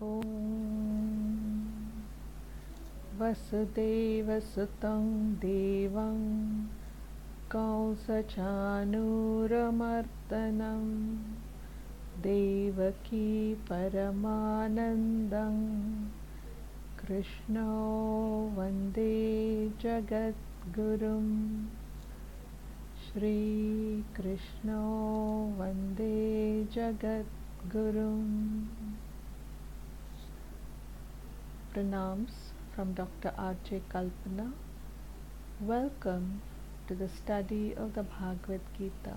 Om Vasudevasutam Devam Kausachanuramartanam Devaki Paramanandam Krishna Vande Jagadgurum Shri Krishna Vande Jagadgurum. Pranams from Dr. R.J. Kalpana. Welcome to the study of the Bhagavad Gita.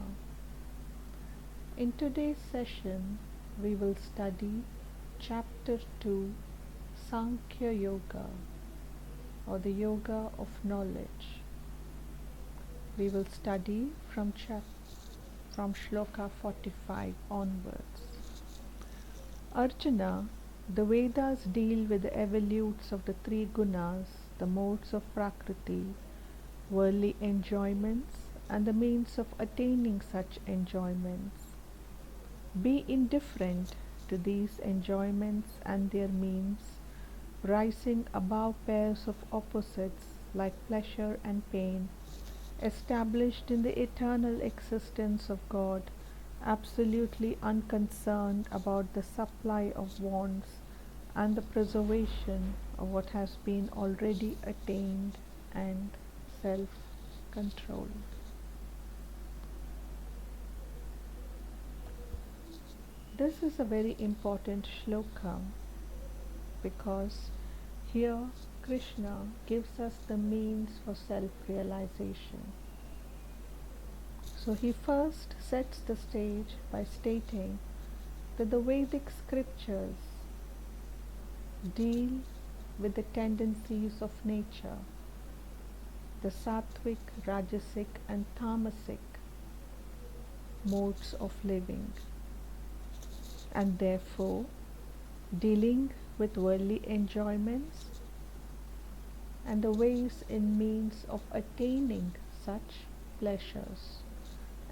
In today's session, we will study Chapter 2, Sankhyayoga, or the Yoga of Knowledge. We will study from Shloka 45 onwards. Arjuna, the Vedas deal with the evolutes of the three gunas, the modes of Prakriti, worldly enjoyments, and the means of attaining such enjoyments. Be indifferent to these enjoyments and their means, rising above pairs of opposites like pleasure and pain, established in the eternal existence of God, absolutely unconcerned about the supply of wants and the preservation of what has been already attained, and self-control. This is a very important shloka because here Krishna gives us the means for self-realization. So he first sets the stage by stating that the Vedic scriptures deal with the tendencies of nature, the sattvic, rajasic and tamasic modes of living, and therefore dealing with worldly enjoyments and the ways and means of attaining such pleasures.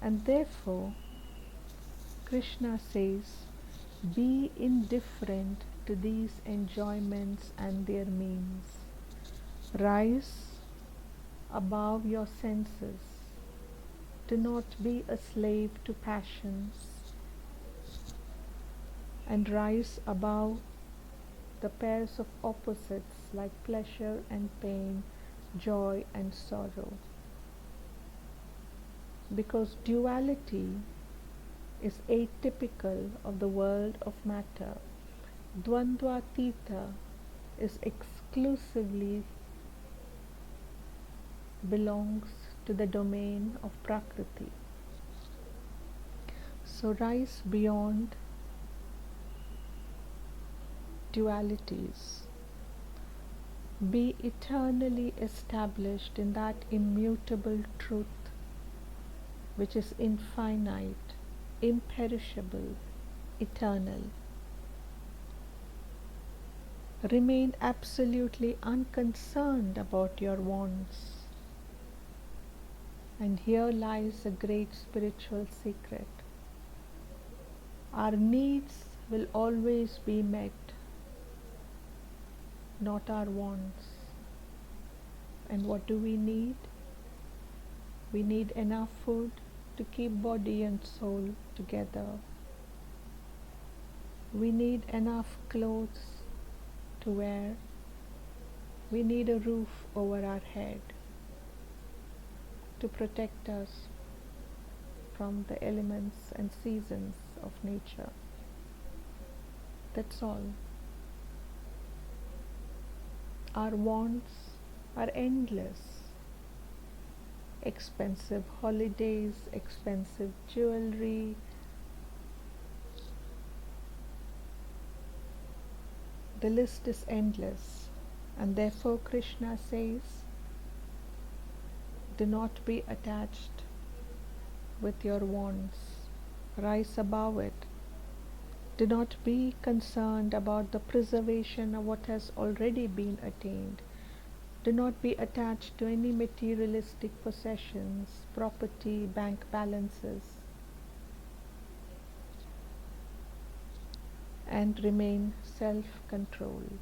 And therefore, Krishna says, be indifferent to these enjoyments and their means. Rise above your senses. Do not be a slave to passions. And rise above the pairs of opposites like pleasure and pain, joy and sorrow. Because duality is atypical of the world of matter. Dvandvatita is exclusively belongs to the domain of Prakriti. So rise beyond dualities. Be eternally established in that immutable truth which is infinite, imperishable, eternal. Remain absolutely unconcerned about your wants. And here lies a great spiritual secret. Our needs will always be met, not our wants. And what do we need? We need enough food to keep body and soul together. We need enough clothes to wear. We need a roof over our head to protect us from the elements and seasons of nature. That's all. Our wants are endless. Expensive holidays, expensive jewelry, the list is endless. And therefore Krishna says, do not be attached with your wants. Rise above it. Do not be concerned about the preservation of what has already been attained. Do not be attached to any materialistic possessions, property, bank balances. and remain self-controlled.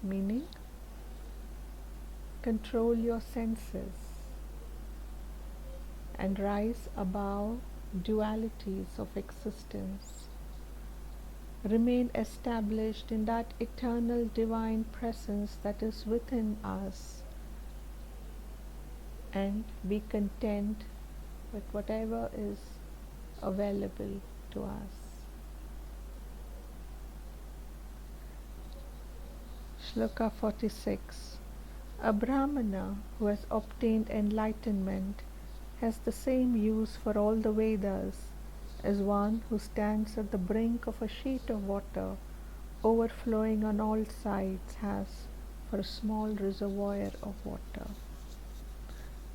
Meaning, control your senses and rise above dualities of existence. Remain established in that eternal divine presence that is within us, and be content with whatever is available to us. Shloka 46. A Brahmana who has obtained enlightenment has the same use for all the Vedas as one who stands at the brink of a sheet of water overflowing on all sides has for a small reservoir of water.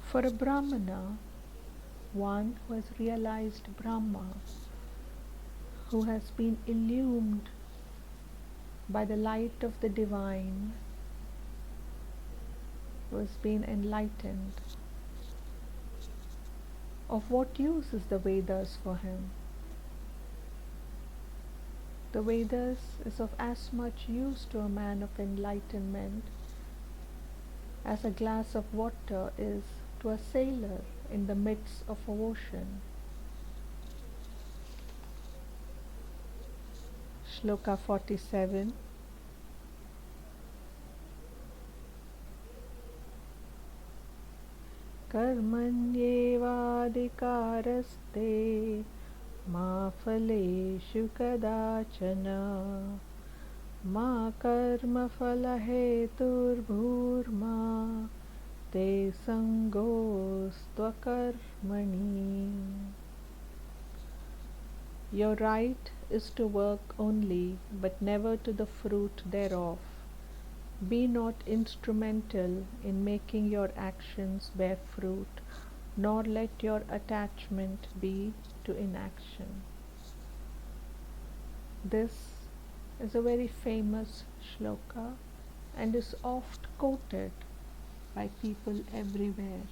For a Brahmana, one who has realized Brahma, who has been illumined by the light of the divine, who has been enlightened, of what use is the Vedas for him? The Vedas is of as much use to a man of enlightenment as a glass of water is to a sailor in the midst of an ocean. Shloka 47. Karmanyevadikaraste ma phaleshu kadachana ma karma phalaheturbhurma te sangostva karmani. Your right is to work only, but never to the fruit thereof. Be not instrumental in making your actions bear fruit, nor let your attachment be to inaction. This is a very famous shloka and is oft quoted by people everywhere.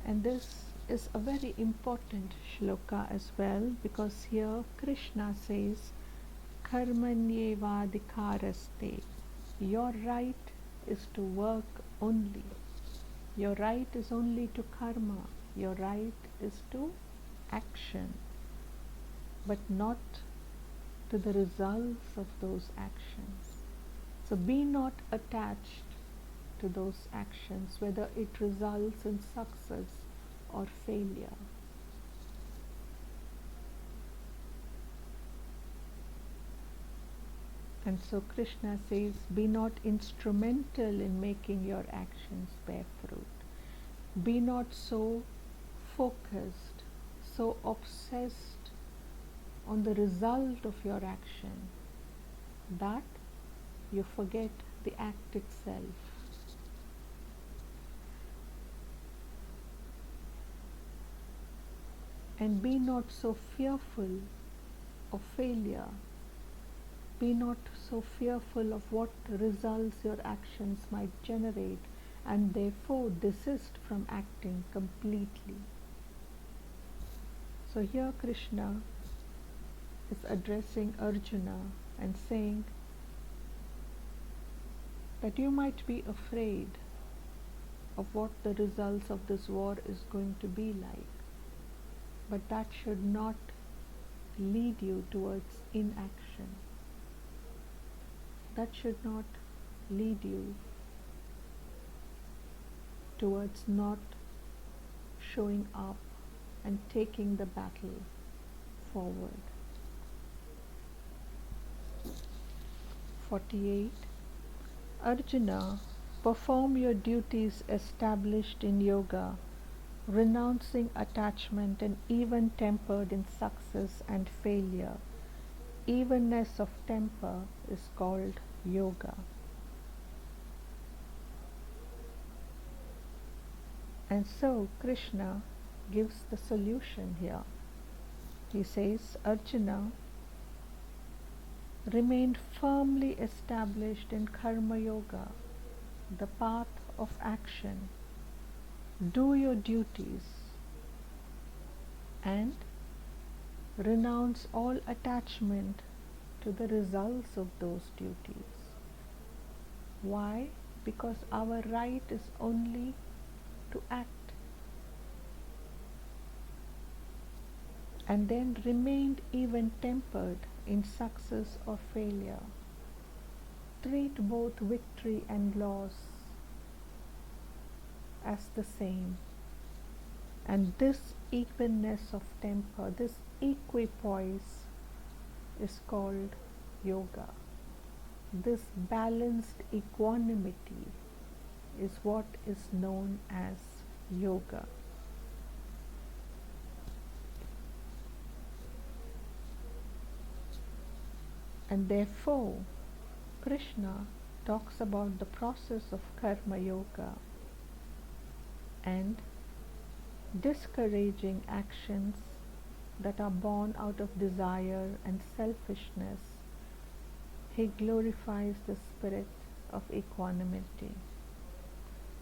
And this is a very important shloka as well, because here Krishna says, Karmanyevadikaraste. Your right is to work only. Your right is only to karma. Your right is to action, but not to the results of those actions. So be not attached to those actions, whether it results in success or failure. And so Krishna says, be not instrumental in making your actions bear fruit. Be not so focused, so obsessed on the result of your action that you forget the act itself. And be not so fearful of failure. Be not so fearful of what results your actions might generate, and therefore desist from acting completely. So here Krishna is addressing Arjuna and saying that you might be afraid of what the results of this war is going to be like, but that should not lead you towards inaction. That should not lead you towards not showing up and taking the battle forward. 48. Arjuna, perform your duties established in yoga, renouncing attachment and even-tempered in success and failure. Evenness of temper is called yoga. And so Krishna gives the solution here. He says, Arjuna, remain firmly established in karma yoga, the path of action. Do your duties, and renounce all attachment to the results of those duties. Why? Because our right is only to act, and then remain even tempered in success or failure. Treat both victory and loss as the same. And this evenness of temper, this equipoise, is called yoga. This balanced equanimity is what is known as yoga. And therefore, Krishna talks about the process of karma yoga and discouraging actions that are born out of desire and selfishness. He glorifies the spirit of equanimity.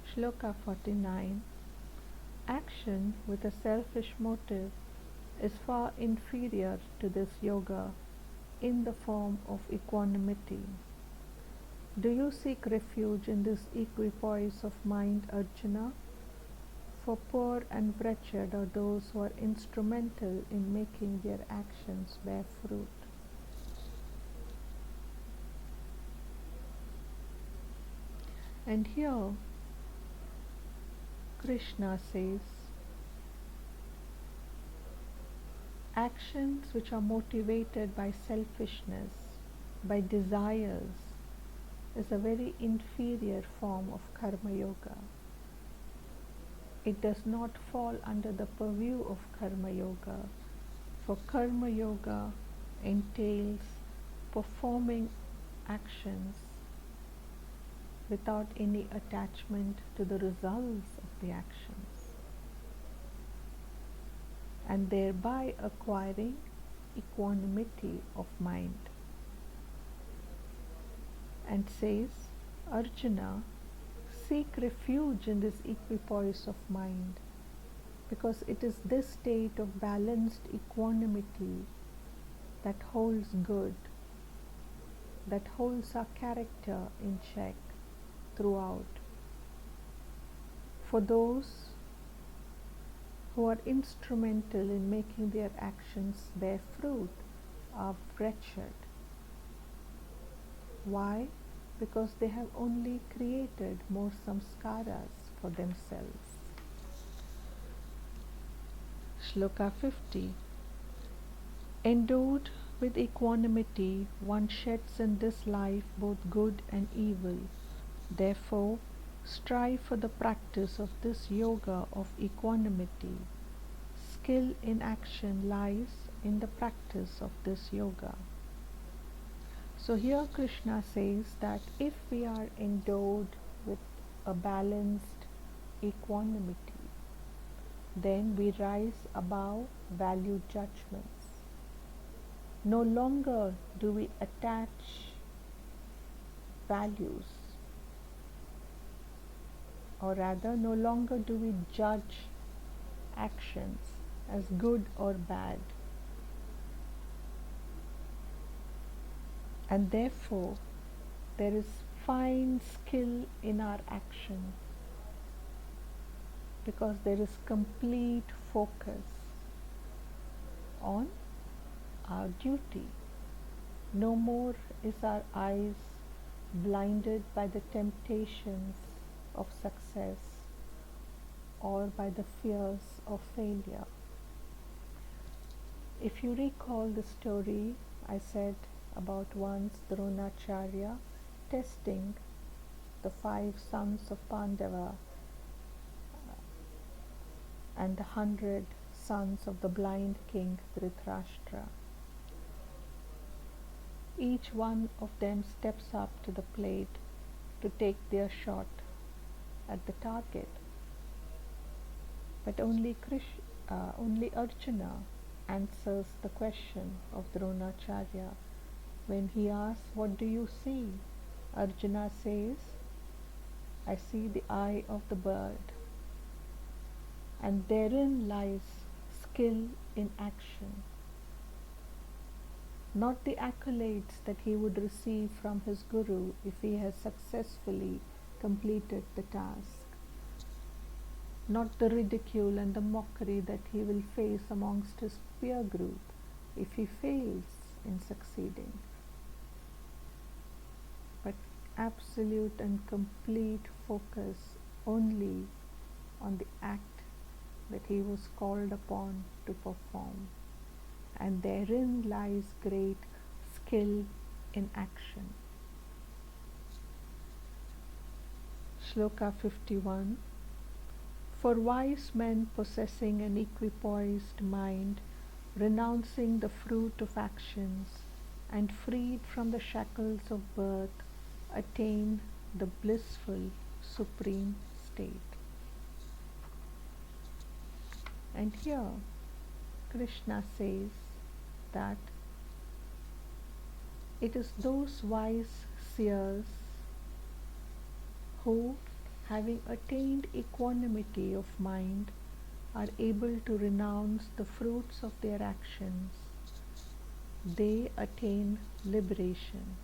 Shloka 49. Action with a selfish motive is far inferior to this yoga in the form of equanimity. Do you seek refuge in this equipoise of mind, Arjuna? For poor and wretched are those who are instrumental in making their actions bear fruit. And here Krishna says, actions which are motivated by selfishness, by desires, is a very inferior form of karma yoga. It does not fall under the purview of karma yoga, for karma yoga entails performing actions without any attachment to the results of the actions, and thereby acquiring equanimity of mind. And says, Arjuna, seek refuge in this equipoise of mind, because it is this state of balanced equanimity that holds good, that holds our character in check throughout. For those who are instrumental in making their actions bear fruit are wretched. Why? Because they have only created more samskaras for themselves. Shloka 50. Endowed with equanimity, one sheds in this life both good and evil. Therefore, strive for the practice of this yoga of equanimity. Skill in action lies in the practice of this yoga. So here Krishna says that if we are endowed with a balanced equanimity, then we rise above value judgments. No longer do we attach values, or rather, no longer do we judge actions as good or bad. And therefore, there is fine skill in our action, because there is complete focus on our duty. No more is our eyes blinded by the temptations of success or by the fears of failure. If you recall the story I said about once Dronacharya testing the 5 sons of Pandava and the 100 sons of the blind king Dhritarashtra. Each one of them steps up to the plate to take their shot at the target. But only Arjuna answers the question of Dronacharya. When he asks, "What do you see?" Arjuna says, "I see the eye of the bird, and therein lies skill in action, not the accolades that he would receive from his guru if he has successfully completed the task, not the ridicule and the mockery that he will face amongst his peer group if he fails in succeeding, but absolute and complete focus only on the act that he was called upon to perform. And therein lies great skill in action. Shloka 51. For wise men possessing an equipoised mind, renouncing the fruit of actions, and freed from the shackles of birth, attain the blissful supreme state. And here Krishna says that it is those wise seers who, having attained equanimity of mind, are able to renounce the fruits of their actions. They attain liberation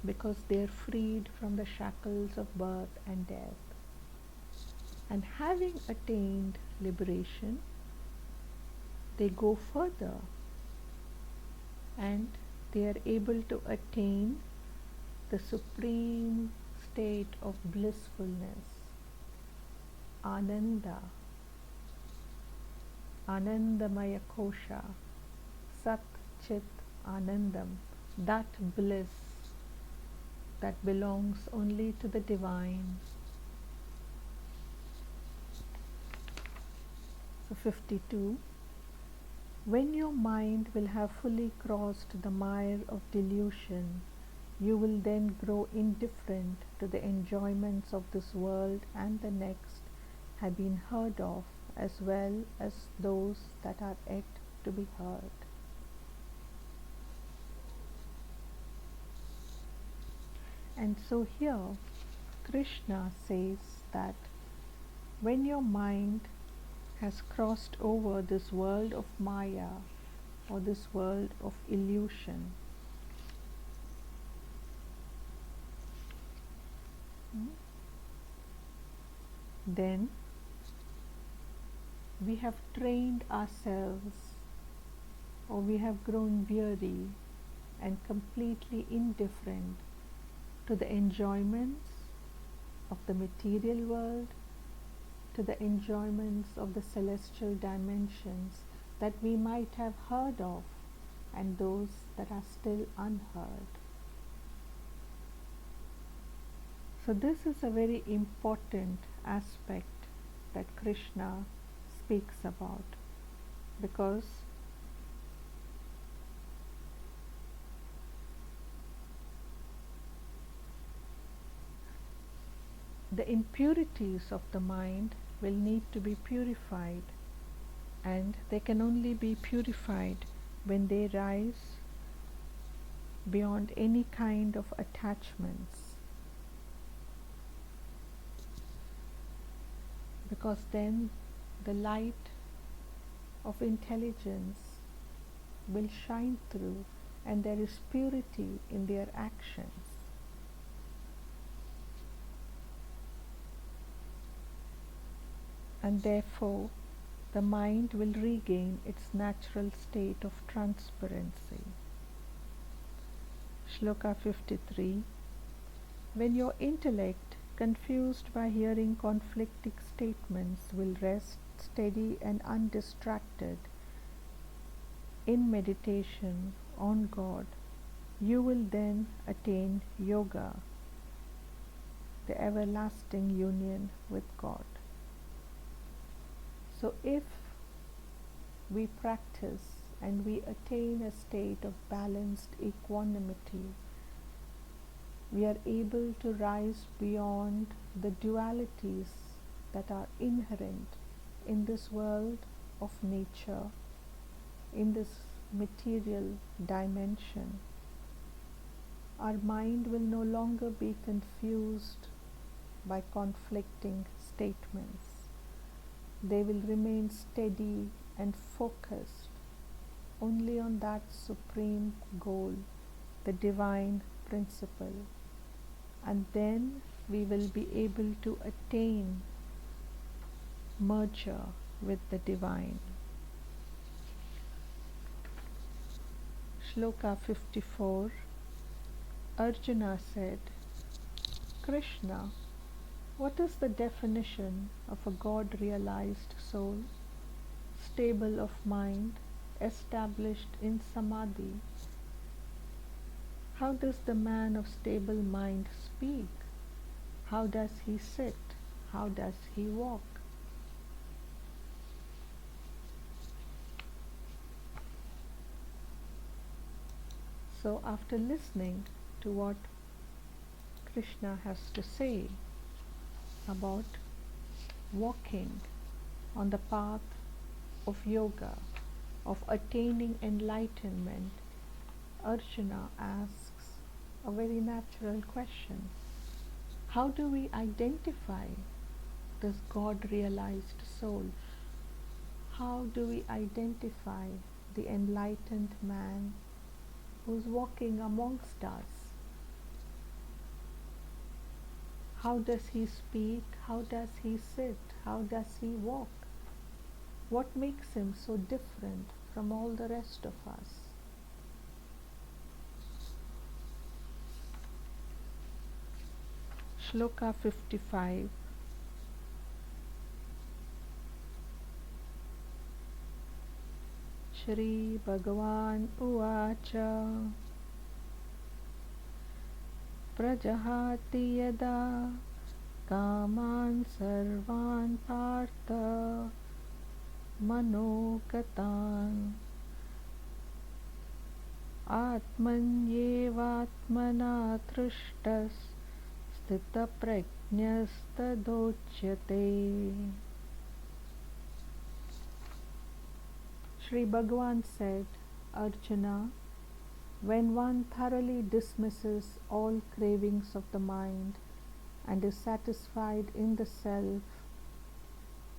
because they are freed from the shackles of birth and death. And having attained liberation, they go further and they are able to attain the supreme state of blissfulness, Ananda, Anandamaya Kosha, Sat Chit Anandam, that bliss that belongs only to the divine. So 52. When your mind will have fully crossed the mire of delusion, you will then grow indifferent to the enjoyments of this world and the next have been heard of, as well as those that are yet to be heard. And so here Krishna says that when your mind has crossed over this world of Maya or this world of illusion, then we have trained ourselves, or we have grown weary and completely indifferent to the enjoyments of the material world, to the enjoyments of the celestial dimensions that we might have heard of and those that are still unheard. So this is a very important aspect that Krishna speaks about, because the impurities of the mind will need to be purified, and they can only be purified when they rise beyond any kind of attachments, because then the light of intelligence will shine through and there is purity in their actions. And therefore the mind will regain its natural state of transparency. Shloka 53. When your intellect, confused by hearing conflicting statements, will rest steady and undistracted in meditation on God, you will then attain yoga, the everlasting union with God. So if we practice and we attain a state of balanced equanimity, we are able to rise beyond the dualities that are inherent in this world of nature, in this material dimension. Our mind will no longer be confused by conflicting statements. They will remain steady and focused only on that supreme goal, the divine principle, and then we will be able to attain merger with the divine. Shloka 54. Arjuna said, Krishna, what is the definition of a God-realized soul, stable of mind, established in samadhi? How does the man of stable mind speak? How does he sit? How does he walk? So after listening to what Krishna has to say about walking on the path of yoga, of attaining enlightenment, Arjuna asks a very natural question. How do we identify this God-realized soul? How do we identify the enlightened man who's walking amongst us? How does he speak? How does he sit? How does he walk? What makes him so different from all the rest of us? Shloka 55. Shri Bhagavan Uvacha Prajahati Yada Kaman Sarvan Partha Manogatan Atmanyevatmana Trishtas Sthita Prajnastadochyate. Sri Bhagavan said, Arjuna, when one thoroughly dismisses all cravings of the mind and is satisfied in the self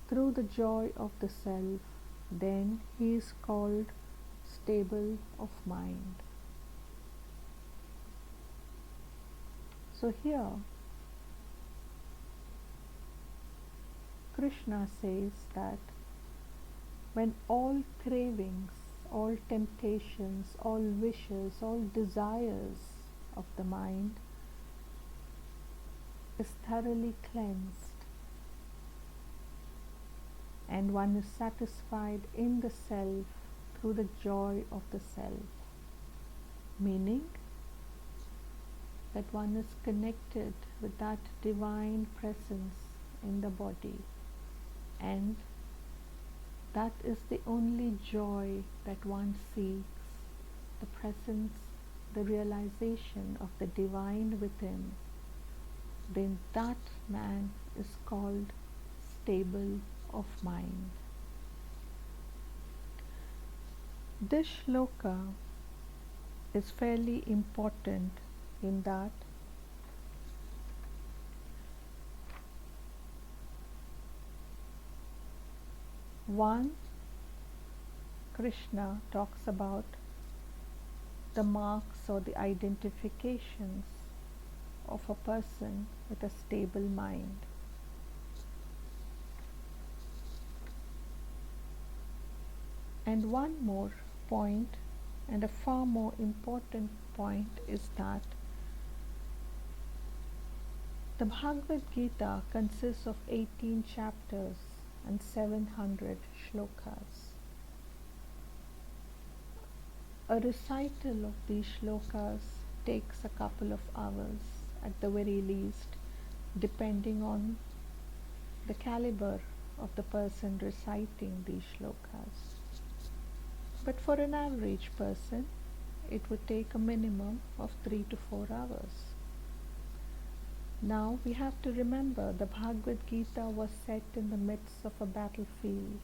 through the joy of the self, then he is called stable of mind. So here Krishna says that when all cravings, all temptations, all wishes, all desires of the mind is thoroughly cleansed and one is satisfied in the self through the joy of the self, meaning that one is connected with that divine presence in the body, and that is the only joy that one seeks, the presence, the realization of the divine within, then that man is called stable of mind. This shloka is fairly important in that one, Krishna talks about the marks or the identifications of a person with a stable mind. And one more point, and a far more important point, is that the Bhagavad Gita consists of 18 chapters and 700 shlokas. A recital of these shlokas takes a couple of hours at the very least, depending on the caliber of the person reciting these shlokas. But for an average person, it would take a minimum of 3 to 4 hours. Now we have to remember the Bhagavad Gita was set in the midst of a battlefield.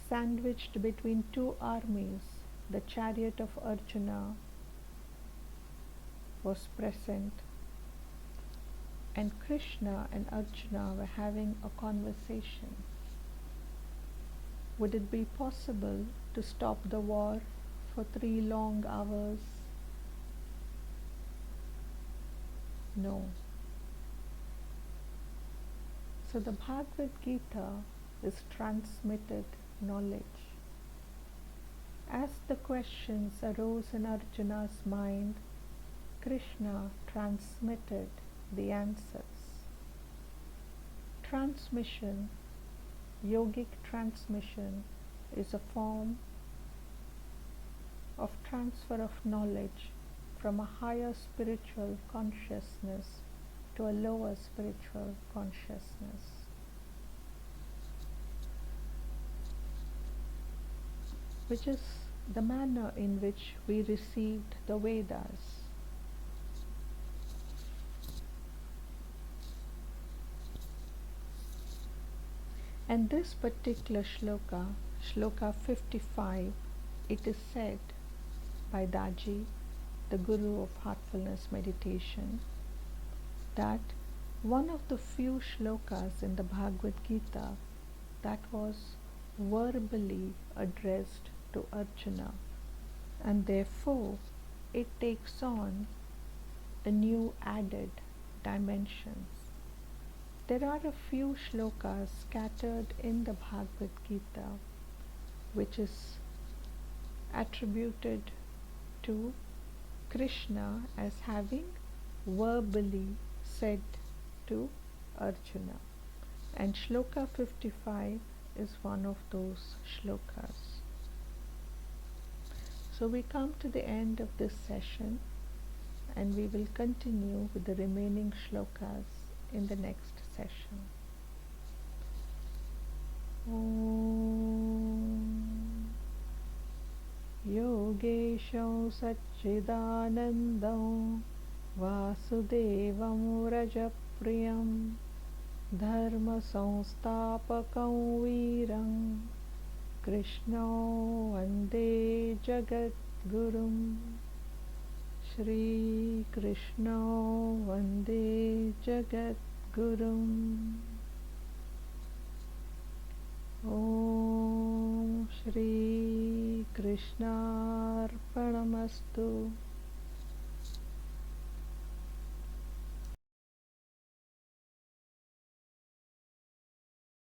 Sandwiched between two armies, the chariot of Arjuna was present, and Krishna and Arjuna were having a conversation. Would it be possible to stop the war for 3 long hours? No. So the Bhagavad Gita is transmitted knowledge. As the questions arose in Arjuna's mind, Krishna transmitted the answers. Transmission, yogic transmission, is a form of transfer of knowledge from a higher spiritual consciousness to a lower spiritual consciousness. Which is the manner in which we received the Vedas. And this particular shloka, shloka 55, it is said by Daji, the Guru of Heartfulness Meditation, that one of the few shlokas in the Bhagavad Gita that was verbally addressed to Arjuna, and therefore it takes on a new added dimensions. There are a few shlokas scattered in the Bhagavad Gita which is attributed to Krishna as having verbally said to Arjuna, and shloka 55 is one of those shlokas. So we come to the end of this session, and we will continue with the remaining shlokas in the next session. Om Yogesho Satchidanandam Vasudevam Rajapriyam Dharma Samstapakam Viram Krishna Vande Jagat Gurum Shri Krishna Vande Jagat Gurum. Om Shri Krishna Arpanamastu.